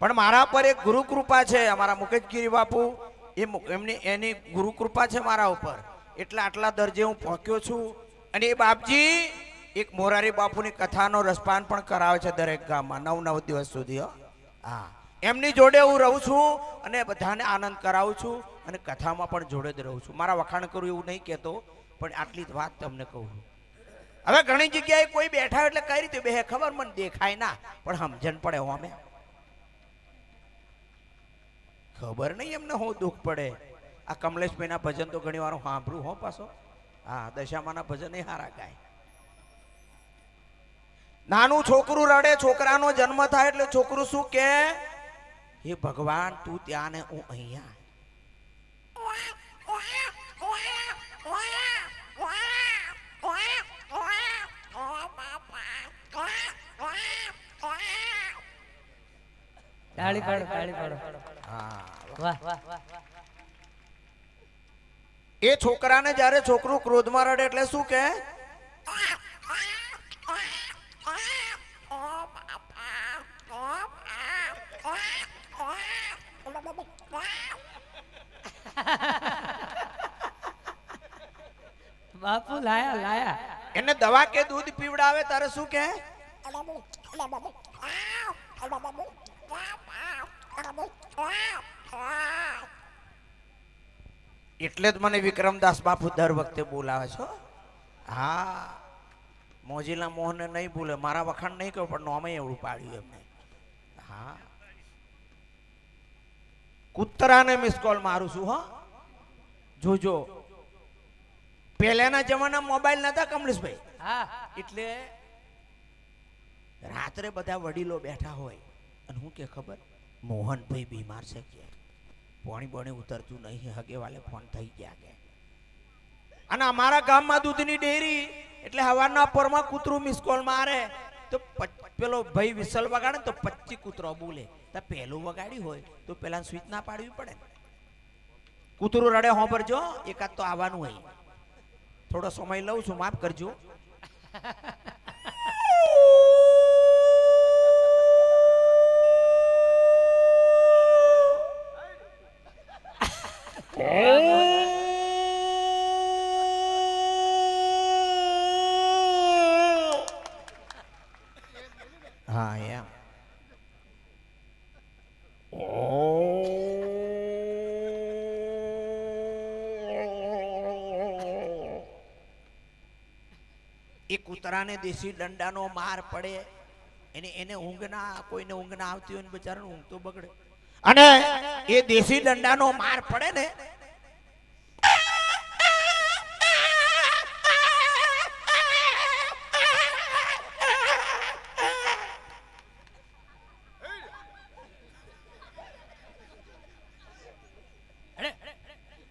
પણ મારા પર એક ગુરુ કૃપા છે, અમારા મુકેશગીરી બાપુ એની ગુરુ કૃપા છે મારા ઉપર, એટલે આટલા દરજે હું પહોંચ્યો છું. અને એ બાપજી એક મોરારી બાપુની કથાનો રસપાન પણ કરાવે છે દરેક ગામમાં 9 દિવસ સુધી. હા, એમની જોડે હું રહું છું અને બધાને આનંદ કરાવું છું અને કથામાં પણ જોડે જ રહું છું. મારા વખાણ કરું એવું નહીં કહેતો, પણ આટલી જ વાત તમને કહું. હવે ઘણી જગ્યાએ કોઈ બેઠા એટલે કઈ રીતે બેહે ખબર, મને દેખાય ના પણ સમજણ પડે. અમે ખબર નહીં એમને હું દુઃખ પડે. આ કમલેશભાઈના ભજન તો ઘણી વાર સાંભળું હો પાછો. હા, દશામાના ભજન એ હારા ગાય. નાનું છોકરું રડે, છોકરાનો જન્મ થાય એટલે છોકરું શું કે, હે ભગવાન તું ત્યાં ને હું અહીંયા. તાળી પાડો, તાળી પાડો. હા, વાહ વાહ વાહ. એ છોકરાને જ્યારે છોકરું ક્રોધમાં રડે એટલે શું કે, બાપુ લાયા લાયા. એને દવા કે દૂધ પીવડાવે ત્યારે શું કે, એટલે જ મને વિક્રમદાસ બાપુ દર વખતે બોલાવે છો. હા, મોજીલા મોહનને નહીં ભૂલે, મારા વખાણ નહીં કહું પણ નોમે એવડું પાડ્યું એમને. હા, કૂતરાને મિસ કોલ મારું છું. હો જોજો, પહેલાના જમાના મોબાઈલ નતા કમલેશભાઈ, હા, એટલે રાત્રે બધા વડીલો બેઠા હોય અને હું કે ખબર, મોહનભાઈ બીમાર છે કે પાણી બોણી ઉતરતું નહીં, હગે વાલે ફોન થઈ ગયા કે. અને અમારા ગામમાં દૂધની ડેરી એટલે હવારના પોરમાં કૂતરું મિસ કોલ મારે તો પેલો ભાઈ વિસલ વગાડે તો 25 કૂતરો બોલે. તો પહેલું વગાડ્યું હોય તો પેલા સ્વિચ ના પાડવી પડે. કૂતરું રડે હોંભરજો, એકાદ તો આવવાનું હોય. થોડો સમય લઉં છું, માફ કરજો. હા એમ. એ કૂતરાને દેશી દંડાનો માર પડે, એને ઊંઘ ના, કોઈને ઊંઘ ના આવતી હોય ને બચારાને ઊંઘ તો બગડે. અને એ દેશી દંડાનો માર પડે ને,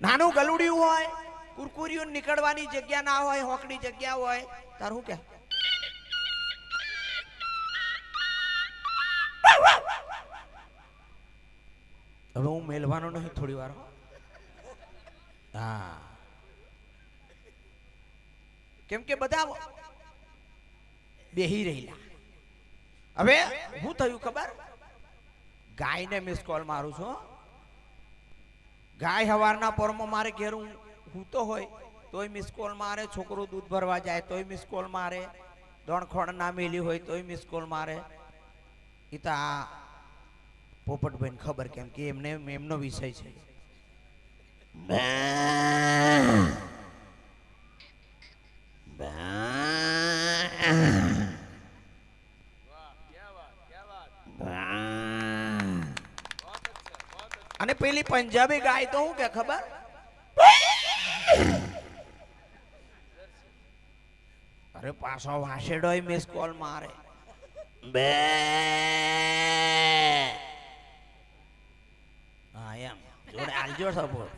નાનું ગલુડિયું હોય, કુરકુરિયું નીકળવાની જગ્યા ના હોય, હોકડી જગ્યા હોય, તારું કે હવે હું મેલવાનો નહીં થોડી વાર. હા, કેમ કે બધા બેહી રહેલા. હવે હું થયું ખબર, ગાયને મિસ કોલ મારું છું. ગાય હવારના પોરમાં મારે ઘેર હું તો હોય તોય મિસ કોલ મારે, છોકરો દૂધ ભરવા જાય તોય મિસ કોલ મારે, દોણખોડ ના મેલી હોય તોય મિસ કોલ મારે. એ તો આ પોપટભાઈને ખબર, કેમ કે એમને એમનો વિષય છે. અને પેલી પંજાબી ગાય તો હું કે ખબર, અરે પાછો વાસેડો મિસ કોલ મારે. બે હા એમ જોડે આલજો સપોર્ટ.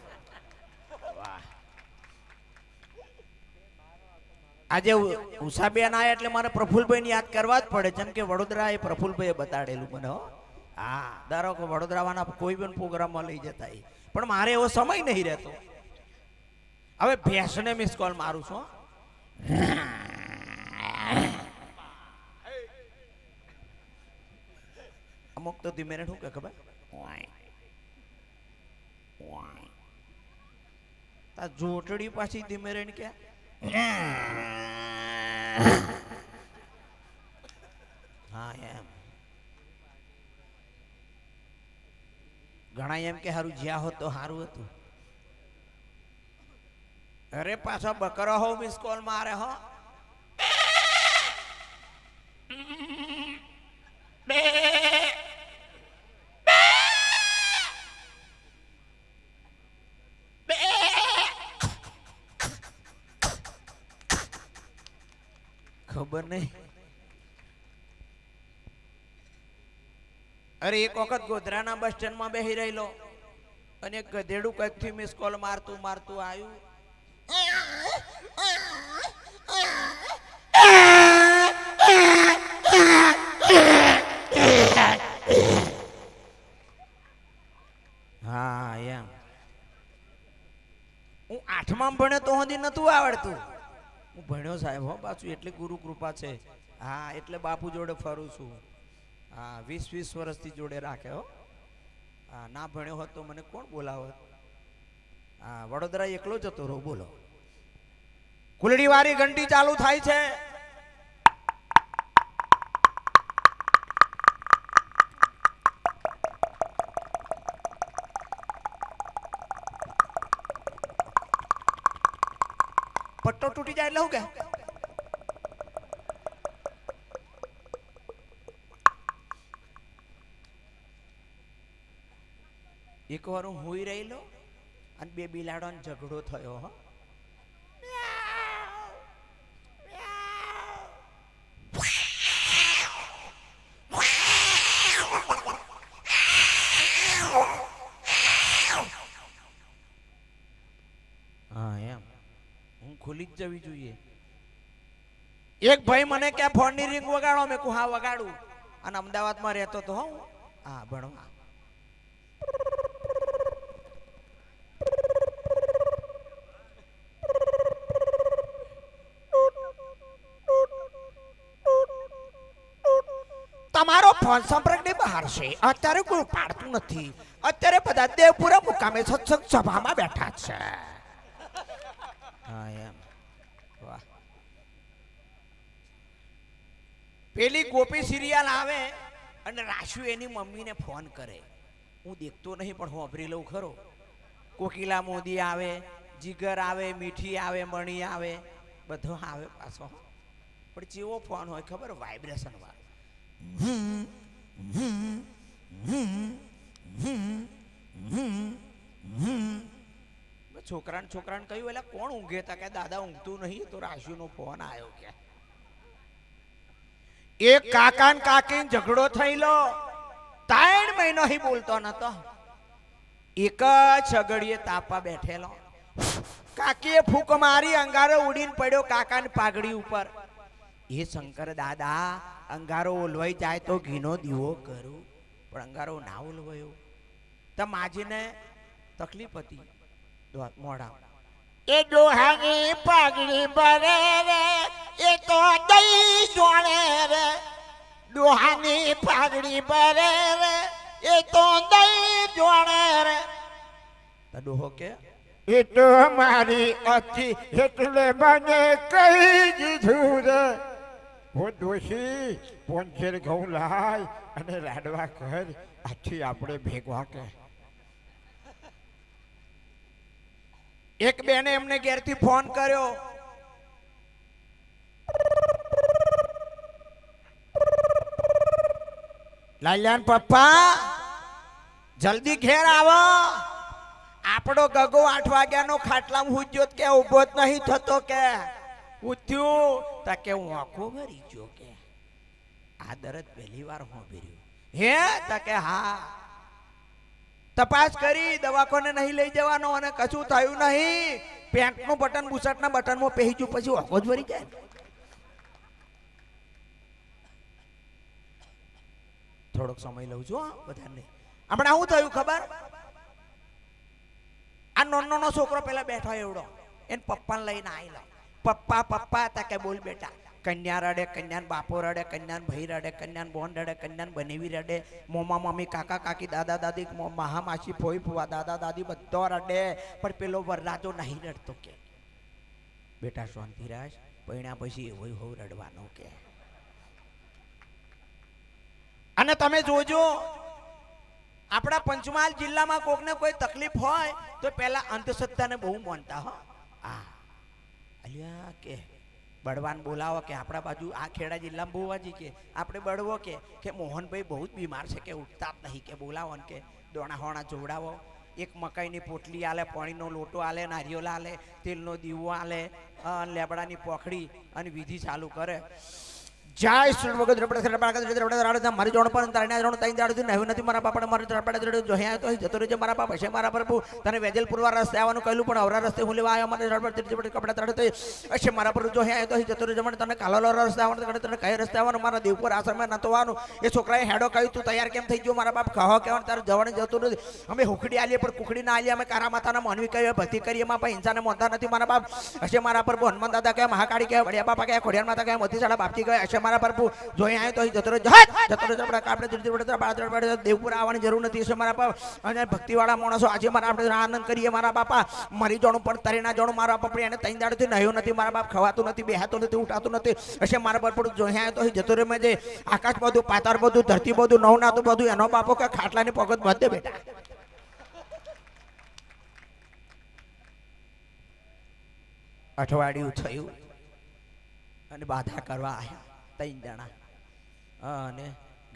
વાહ, આજે ઉષાબેન આયા એટલે મારે પ્રફુલભાઈને યાદ કરવા જ પડે, જેમ કે વડોદરા એ પ્રફુલભાઈએ બતાડેલું મને. હો હા, ધારો કે વડોદરાવાના કોઈ પણ પ્રોગ્રામમાં લઈ જતા, પણ મારે એવો સમય નહીં રહેતો. હવે ભેંસને મિસ કોલ મારું છું. અમુક તો ધીમે શું કે ખબર તા જોટડી પાછી ધીમે રહીને કે હા એમ ઘણા એમ કે હારું જ્યાં હોત તો સારું હતું. અરે પાછો બકરો હો મિસ કોલ મારે હો. ખબર નહીં. અરે એક વખત ગોધરાના બસ સ્ટેન્ડમાં બેસી રહેલો અને એક ગધેડું કઈકથી મિસ કોલ મારતું મારતું આવ્યું. હા એમ હું 8માં ભણે તો સુધી નતું આવડતું. હું ભણ્યો સાહેબ હો પાછું, એટલે ગુરુ કૃપા છે. હા એટલે બાપુ જોડે ફરું છું. હા 20 વર્ષથી જોડે રાખે હો. હા ના ભણ્યો હોત તો મને કોણ બોલાવત. હા વડોદરા એકલો જતો રહો. બોલો કુલડી વાળી ઘંટી ચાલુ થાય છે. પટ્ટો તૂટી જાય એટલે શું કે એક વાર હું હોઈ રહેલો અને બે બિલાડોનો ઝઘડો થયો હો. હા એમ હું ખુલી જ જવી જોઈએ. એક ભાઈ મને કે ફોન ની રિંગ વગાડો. મેં કહું હા વગાડું. અને અમદાવાદમાં રહેતો તો હું. હા ભણવા. તમારો ફોન સંપર્કની બહાર છે. અત્યારે કોઈ પાડતું નથી. અત્યારે બધા દેવપુરા મુકામે સત્સંગ સભામાં બેઠા છે. હા એમ વાહ. પેલી ગોપી સિરિયલ આવે અને રાશુ એની મમ્મીને ફોન કરે. હું દેખતો નહીં પણ હોંભરી લઉં ખરો. કોકિલા મોદી આવે, જીગર આવે, મીઠી આવે, મણી આવે, બધો આવે પાછો. પણ જેવો ફોન હોય ખબર વાઇબ્રેશન વાળો. છોકરાને કહ્યું એટલે કોણ ઊંઘે તા કે દાદા ઊંઘતું નહીં તો રાશુનો ફોન આવ્યો કે. એક કાકા ને કાકી ઝઘડો થયેલો 3 મહિનો હી બોલતો નતો. એક જ સગડીએ તાપા બેઠેલો. કાકીએ ફૂંક મારી, અંગારો ઉડીને પડ્યો કાકાની પાઘડી ઉપર. એ શંકર દાદા અંગારો ઓલવાઈ જાય તો ઘીનો દીવો કરું, પણ અંગારો ના ઓલવાયો. તો માજીને તકલીફ હતી મોઢા. એ ડોહાની પાઘડી ભરે રે એ તો દઈ જોણે રે. ડોહાની પાઘડી ભરે રે એ તો દઈ જોણે રે. તો ડોહો કે એ તો મારી અથી એટલે મને કહી દીધું રે. હું દોશી પોંચેર ઘઉં લાય અને લાડવા કર, આથી આપણે ભેગવા કે. એક બેને એમને ઘેરથી ફોન કર્યો. લાલ્યાન પપ્પા જલ્દી ઘેર આવો. આપણો ગગો 8 વાગ્યાનો ખાટલામાં હુજ્યો કે ઊભો જ નહીં થતો કે. ઉઠ્યું તા કે હું આંખો ભરી ગયો કે. આ દરદ પહેલી વાર હોંભર્યું. હે તા કે હા. તપાસ કરી, દવાખાને નહીં લઈ જવાનો અને કશું થયું નહીં. પેન્ટનું બટન બુશર્ટના બટનમાં પહેરી ગયું પછી આંખો જ ભરી જાય. થોડોક સમય લઉં છું બધાને. હમણાં શું થયું ખબર? આ નાનો છોકરો પેલા બેઠો એવડો એને પપ્પાને લઈને આવેલો. પપ્પા પપ્પા તા કે બોલ બેટા. કન્યા રડે, કન્યાન બાપો રડે, કન્યાન ભાઈ રડે, કન્યાન બોન રડે, કન્યાન બનેવી રડે, મોમા મમ્મી, કાકા કાકી, દાદા દાદી, મહા માસી, ફોઈ ફુવા, દાદા દાદી બધો રડે, પણ પેલો વરરાજો નહીં રડતો કે બેટા શાંતિ રાખ, પૈણા પછી એવો હોવ રડવાનો કે. અને તમે જોજો આપણા પંચમહાલ જિલ્લામાં કોકને કોઈ તકલીફ હોય તો પહેલા અંધશ્રદ્ધાને બહુ માનતા હો. અલ્યા કે બળવાન બોલાવો કે આપણા બાજુ આ ખેડા જિલ્લામાં બહુવાજી કે આપણે બળવો કે મોહનભાઈ બહુ જ બીમાર છે કે ઉઠતા જ નહીં કે બોલાવો ને કે દોણા હોણા જોવડાવો. એક મકાઈની પોટલી આલે, પાણીનો લોટો આલે, નારિયેળ આલે, તેલનો દીવો આલે, લેબડાની પોખડી અને વિધિ ચાલુ કરે. જય શ્રી વગર મારી જોડ પણ તારણા જોડ તઈ દાડું નહી નથી મારા બાપાને મારી તરપાડે જોયા તો જતો રહેજે મારા બાપ હશે મારા પ્રભુ તને વેજલ પુરવા રસ્તે આવવાનું કહ્યું પણ અવરા રસ્તે હું લેવા આવ્યો મારે તરપડ કપડા તળે હશે મારા પર જોયા તો જતો રહેજે મને તને કાલો રસ્તે આવવાનું તને કઈ રસ્તે આવવાનું મારા દેવપુર આશ્રમે નતો આવવાનું. એ છોકરાએ હેડો કહ્યું તું તૈયાર કેમ થઈ ગયો મારા બાપ કહો કહેવાનું તારે જવાનું જતું નથી. અમે હુકડી આલીએ પણ કુકડી ના આલીએ, અમે કારા માતાના માનવી કહીએ, ભક્તિ કરીએ, એમાં પણ હિંસાને માનતા નથી મારા બાપ. હશે મારા પર હનુમાન દાદા કહે, મહાકાળી કહે, વડિયા બાપા કહે, ખોડિયાર માતા કહે, મોતી સાડા બાપજી કહે, હશે મારા પ્રભુ જોઈ આવ્યો તો જતો રહેજો આપણે દેવપુર આવવાની જરૂર નથી. હશે મારા બાપ અને ભક્તિવાળા માણસો આજે મારા આપણે આનંદ કરીએ મારા બાપા. મરી જાણું પણ તરી ના જાણું મારા બાપ એને તઈ દાડથી નહ્યું નથી મારા બાપ, ખવાતું નથી, બેહાતું નથી, ઉઠાતું નથી. હશે મારા પર પણ જોઈ આવ્યો તો જતો રહે મેં જે આકાશ બધું, પાતાળ બધું, ધરતી બધું, નવનાતું બધું એનો બાપો કે ખાટલાની પગત બધે બેટા. અઠવાડિયું થયું અને બાધા કરવા આવ્યા 3 જણા અને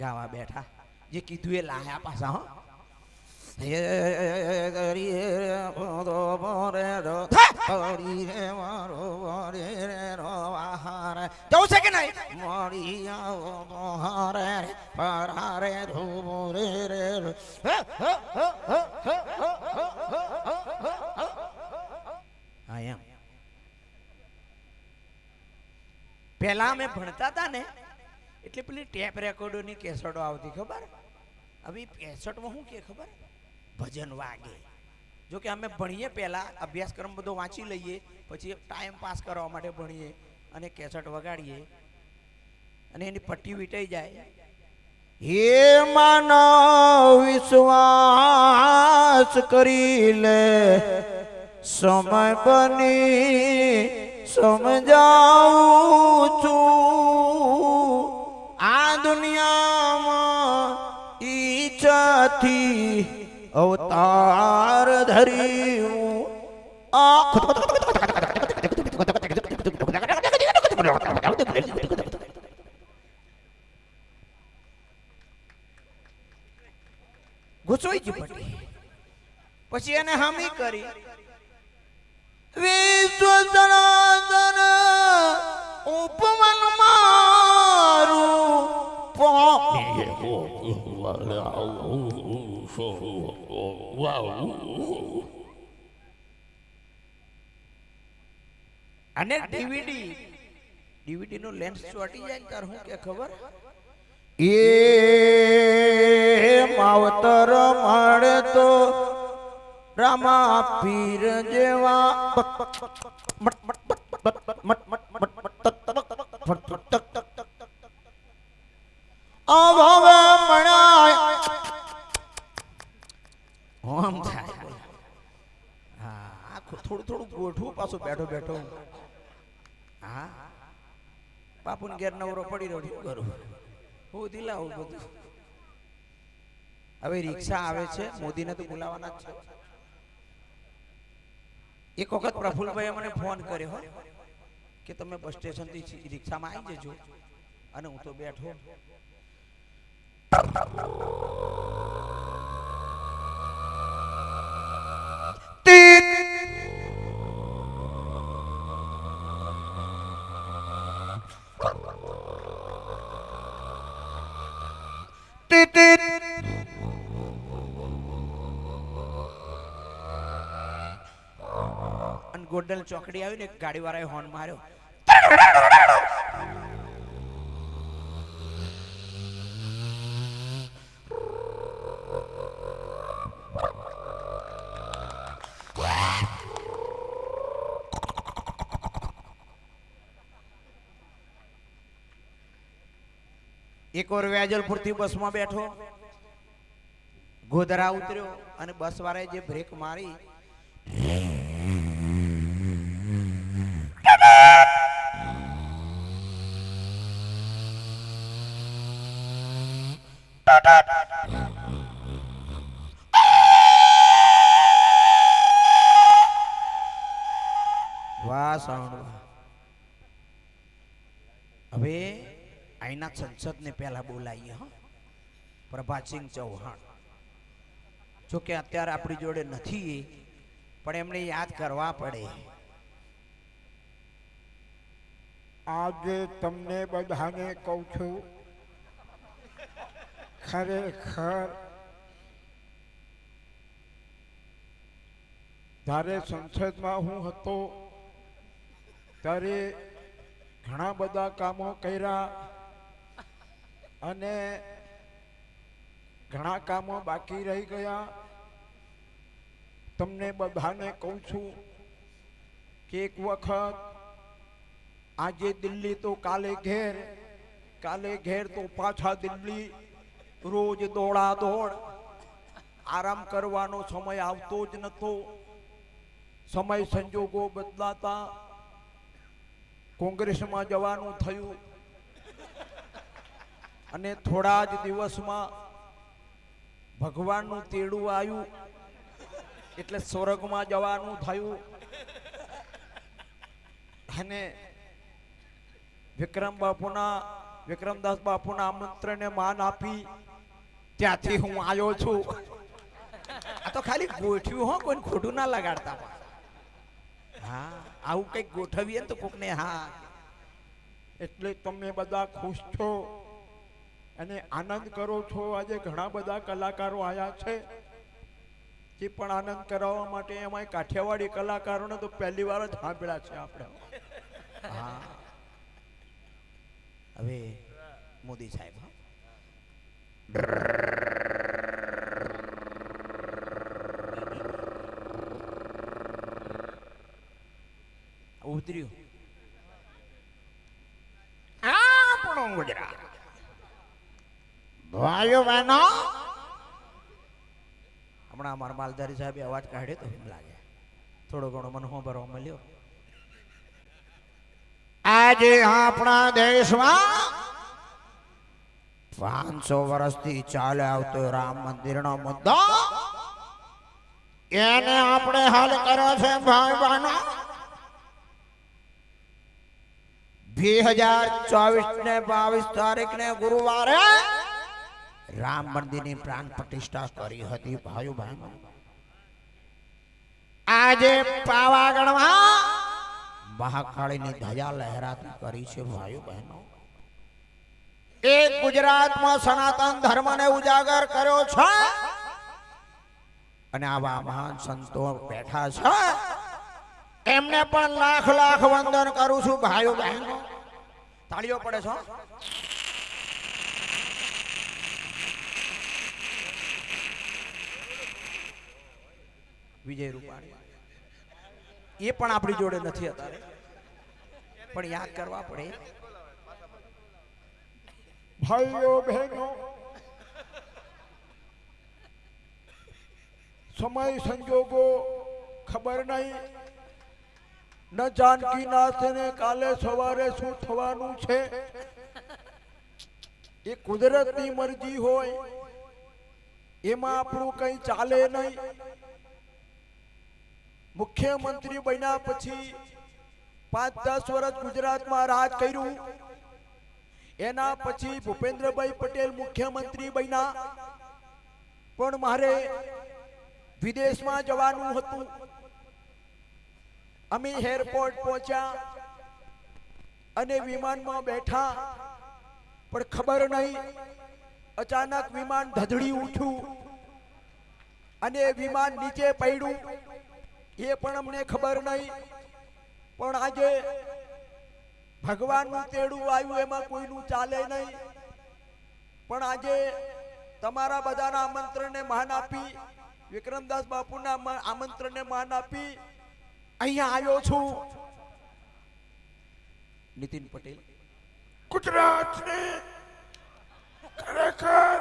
ગાવા બેઠા. જે કીધું એ લાયા પાછા. હો જવું છે કે નહીં? પેલા અમે ભણતા હતા ને એટલે પેલી ટેપ રેકોર્ડોની કેસેટો આવતી ખબર. હવે કેસેટમાં શું કે ખબર, ભજન વાગે. જો કે અમે ભણીએ પહેલા અભ્યાસક્રમ બધો વાંચી લઈએ, પછી ટાઈમ પાસ કરવા માટે ભણીએ અને કેસેટ વગાડીએ અને એની પટ્ટી વીટાઈ જાય. હે માનવ વિશ્વાસ કરી લે, સમય બની સમજાવું છું. આ દુનિયામાં ઈચ્છાથી અવતાર ધર્યું. ઘૂસોઈ ગયું પટ્ટી. પછી એને હામી કરી વિશ્વ સનાતન ઉપવન મારું અને ડીવીડી નું લેન્સ ચોટી જાય તાર હું કે ખબર, એ માવતર મળે તો રામા પીર જેવા થોડું થોડું ગોઠવું પાછું બેઠો બેઠો. હા બાપુ ને ઘેર નવરો પડી રહ્યો શું કરું, હું દિલાવું બધું. હવે રિક્ષા આવે છે, મોદીને તો બોલાવાના જ છે. એક વખત પ્રફુલભાઈએ મને ફોન કર્યો હો કે તમે બસ સ્ટેશન થી રિક્ષામાં આવી જજો, અને હું તો બેઠો. ગોડલ ચોકડી આવી ને ગાડી વાળાએ હોર્ન માર્યો. એક વાર વેજલપુરથી બસમાં બેઠો, ગોધરા ઉતર્યો અને બસ વાળાએ જે બ્રેક મારી, વાહ સાઉન્ડ વાહ. હવે અહીંના સંસદને પહેલા બોલાવીએ. હા, પ્રભાતસિંહ ચૌહાણ, જો કે અત્યારે આપણી જોડે નથી, પણ એમને યાદ કરવા પડે. આજે તમને બધાને કહું છું, ખરેખર જ્યારે સંસદમાં હું હતો ત્યારે ઘણા બધા કામો કર્યા અને ઘણા કામો બાકી રહી ગયા. તમને બધાને કહું છું કે એક વખત આજે દિલ્હી તો કાલે ઘેર તો પાછા દિલ્હી, રોજ દોડા દોડ, આરામ કરવાનો સમય આવતો જ નતો. સમય સંજોગો બદલાતા કોંગ્રેસમાં જવાનું થયું અને થોડા જ દિવસમાં ભગવાનનું તેડું આવ્યું એટલે સ્વર્ગમાં જવાનું થયું. અને વિક્રમદાસ બાપુના આમંત્રણને માન આપી ત્યાંથી હું આવ્યો છું. આ તો ખાલી ગોઠવ્યું હો, કોઈ ખોટું ના લગાડતા. હા, આવું કંઈક ગોઠવીએ તો કોકને હા. એટલે તમે બધા ખુશ છો અને આનંદ કરો છો. આજે ઘણા બધા કલાકારો આવ્યા છે જે પણ આનંદ કરાવવા માટે. એમાં કાઠિયાવાડી કલાકારોને તો પહેલી વાર જ સાંભળ્યા છે આપણે. હા, હવે મોદી સાહેબ ઉતર્યું. આપણું ગુજરાત, ભાઈઓ બહેનો, હમણાં અમારા માલધારી સાહેબે અવાજ કાઢ્યો તો એમ લાગે થોડો ઘણો મને ભરવા મળ્યો. આજે આપણા દેશમાં 500 વર્ષથી ચાલે આવતો રામ મંદિરનો મુદ્દો, એને આપણે હલ કર્યો છે ભાઈ બહેનો. 2024 ને 22 તારીખને ગુરુવારે રામ મંદિરની પ્રાણ પ્રતિષ્ઠા કરી હતી ભાઈઓ બહેનો. આજે પાવાગઢમાં મહાકાળીની ધજા લહેરાતી કરી છે ભાઈઓ બહેનો. એક ગુજરાતમાં સનાતન ધર્મને ઉજાગર કર્યો છે અને આવા મહાન સંતો બેઠા છે, એમને પણ લાખ લાખ વંદન કરું છું ભાઈઓ બહેનો. તાળીઓ પડે છો. વિજય રૂપાણી એ પણ આપણી જોડે નથી અત્યારે, પણ યાદ કરવા પડે. ભાઈઓ બહેનો, સમય સંજોગો ખબર નહીં, ન જાનકી નાથને કાલે સવારે શું થવાનું છે એ કુદરતની મરજી હોય, એમાં આપણું કઈ ચાલે નહીં. મુખ્યમંત્રી બન્યા પછી 5-10 વર્ષ ગુજરાતમાં રાજ કર્યું. એના પછી ભૂપેન્દ્રભાઈ પટેલ મુખ્યમંત્રી બન્યા, પણ મારે વિદેશમાં જવાનું હતું. અમે એરપોર્ટ પહોંચ્યા અને વિમાનમાં બેઠા, પણ ખબર નહીં અચાનક વિમાન ધધડી ઉઠ્યું અને વિમાન નીચે પડ્યું. એ પણ અમને ખબર નહીં, પણ આજે ભગવાનનું તેડું આવ્યું, એમાં કોઈનું ચાલે નહીં. પણ આજે તમારા બધાના આમંત્રણને માન આપી, વિક્રમદાસ બાપુના આમંત્રણને માન આપી અહીંયા આવ્યો છું. નીતિન પટેલ, ગુજરાતને ખરેખર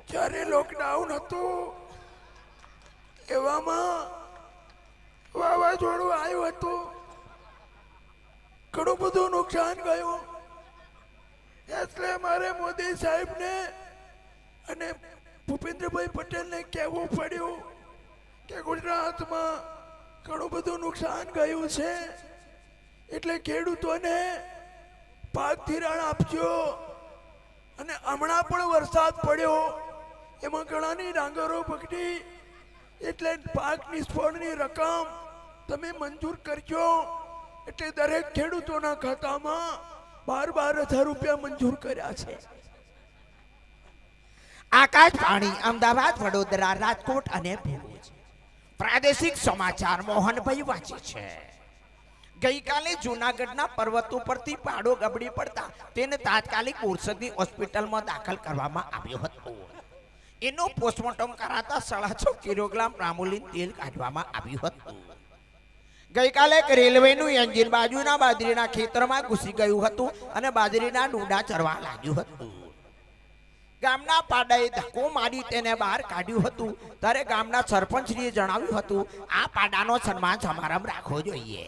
જ્યારે લોકડાઉન હતું એવામાં વાવાઝોડું આવ્યું હતું, ઘણું બધું નુકસાન ગયું. એટલે મારે મોદી સાહેબને અને ભૂપેન્દ્રભાઈ પટેલને કહેવું પડ્યું કે ગુજરાતમાં ઘણું બધું નુકસાન ગયું છે, એટલે ખેડૂતોને પાક ધિરાણ આપજો. અને હમણાં પણ વરસાદ પડ્યો એમાં ઘણાની ડાંગરો બગડી, એટલે પાક નિષ્ફળની રકમ તમે મંજૂર કરજો. એટલે દરેક ખેડૂતોના ખાતામાં 12,000 રૂપિયા મંજૂર કર્યા છે. આકાશવાણી અમદાવાદ, વડોદરા, રાજકોટ અને ભરૂચ. પ્રાદેશિક સમાચાર મોહનભાઈ વાંચે છે. ગઈકાલે જૂનાગઢના પર્વતો પરથી પાડો ગબડી પડતા તેને તાત્કાલિક બોરસદની હોસ્પિટલમાં દાખલ કરવામાં આવ્યો હતો. એનું પોસ્ટમોર્ટમ કરાતા 6.5 કિલોગ્રામ પ્રામોલિન તેલ કાઢવામાં આવ્યું હતું. ગઈકાલે એક રેલવેનું એન્જિન બાજુના બાજરીના ખેતરમાં ઘૂસી ગયું હતું અને બાજરીના ડૂંડા ચરવા લાગ્યું હતું. ગામના પાડાએ ધક્કો મારી તેને બહાર કાઢ્યું હતું. ત્યારે ગામના સરપંચશ્રીએ જણાવ્યું હતું આ પાડાનો સન્માન સમારંભ રાખવો જોઈએ.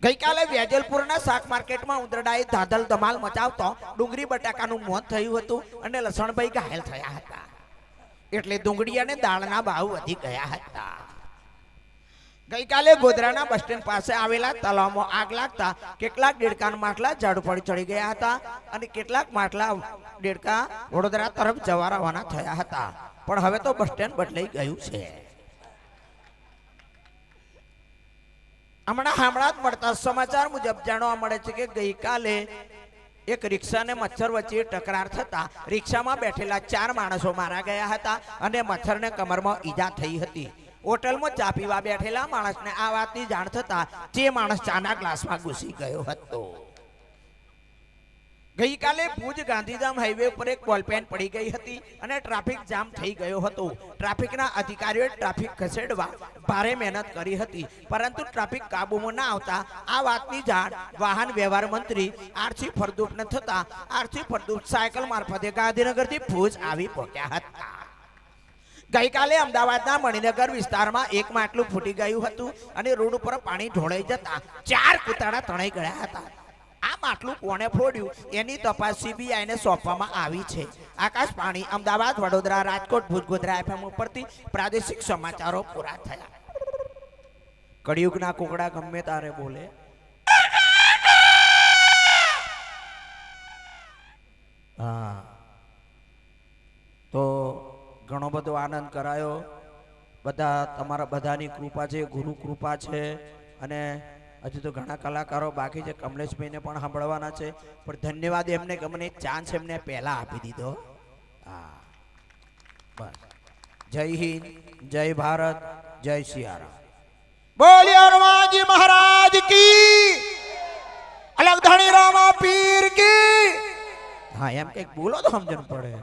ગઈકાલે વેજલપુરના શાક માર્કેટમાં ઉંદરડાએ ધાધલ ધમાલ મચાવતો ડુંગળી બટાકાનું મોત થયું હતું અને લસણભાઈ ઘાયલ થયા હતા. એટલે ડુંગળી અને દાળના ભાવ વધી ગયા હતા. ગઈકાલે ગોધરાના બસ સ્ટેન્ડ પાસે આવેલા તળાવમાં આગ લાગતા કેટલાક દેડકાના માટલા ઝાડ પર ચડી ગયા હતા અને કેટલાક માટલા દેડકા વડોદરા તરફ જવા રવાના થયા હતા. પણ હવે તો બસ સ્ટેન્ડ બદલાઈ ગયું છે. હમણાં જ મળતા સમાચાર મુજબ જાણવા મળે છે કે ગઈકાલે એક રિક્ષા અને મચ્છર વચ્ચે ટકરાર થતા રિક્ષામાં બેઠેલા 4 માણસો મારા ગયા હતા અને મચ્છરને કમરમાં ઈજા થઈ હતી. હોટલમાં ચા પીવા બેઠેલા માણસને આ વાતની જાણ થતા જે માણસ ચાના ગ્લાસમાં ઘૂસી ગયો હતો. ગઈકાલે ભુજ ગાંધીધામ હાઈવે ઉપર એક બોલપેન પડી ગઈ હતી અને ટ્રાફિક જામ થઈ ગયો હતો. ટ્રાફિકના અધિકારીઓએ ટ્રાફિક ખસેડવા ભારે મહેનત કરી હતી, પરંતુ ટ્રાફિક કાબૂમાં ના આવતા આ વાતની જાણ વાહન વ્યવહાર મંત્રી આરસી ફળદુને થતા આરસી ફળદુ સાયકલ મારફતે ગાંધીનગરથી ભુજ આવી પહોંચ્યા હતા. ગઈકાલે અમદાવાદના મણિનગર વિસ્તારમાં એક માટલું ફૂટી ગયું હતું અને રોડ ઉપર પાણી ઢોળાઈ જતા 4 કૂતરા તણાઈ ગયા હતા. આ માટલું કોણે ફોડ્યું એની તપાસ સીબીઆઈને સોંપવામાં આવી છે. આકાશવાણી અમદાવાદ, વડોદરા, રાજકોટ, ભુજ, ગોધરા FM ઉપરથી પ્રાદેશિક સમાચારો પૂરા થયા. કળિયુગના કુકડા ગમે તારે બોલે. હા, તો ઘણો બધો આનંદ કરાયો. બધા તમારા બધાની કૃપા છે, ગુરુ કૃપા છે. અને હજુ તો ઘણા કલાકારો બાકી છે, કમલેશભાઈને પણ સાંભળવાના છે. પણ ધન્યવાદ એમને કે મને ચાન્સ એમને પહેલા આપી દીધો. હા, બસ. જય હિન્દ, જય ભારત, જય સિયારામ. બોલિए હનુમાનજી મહારાજ કી, અલગ ધણી રામા પીર કી. હા, એમ કઈક બોલો તો સમજણ પડે.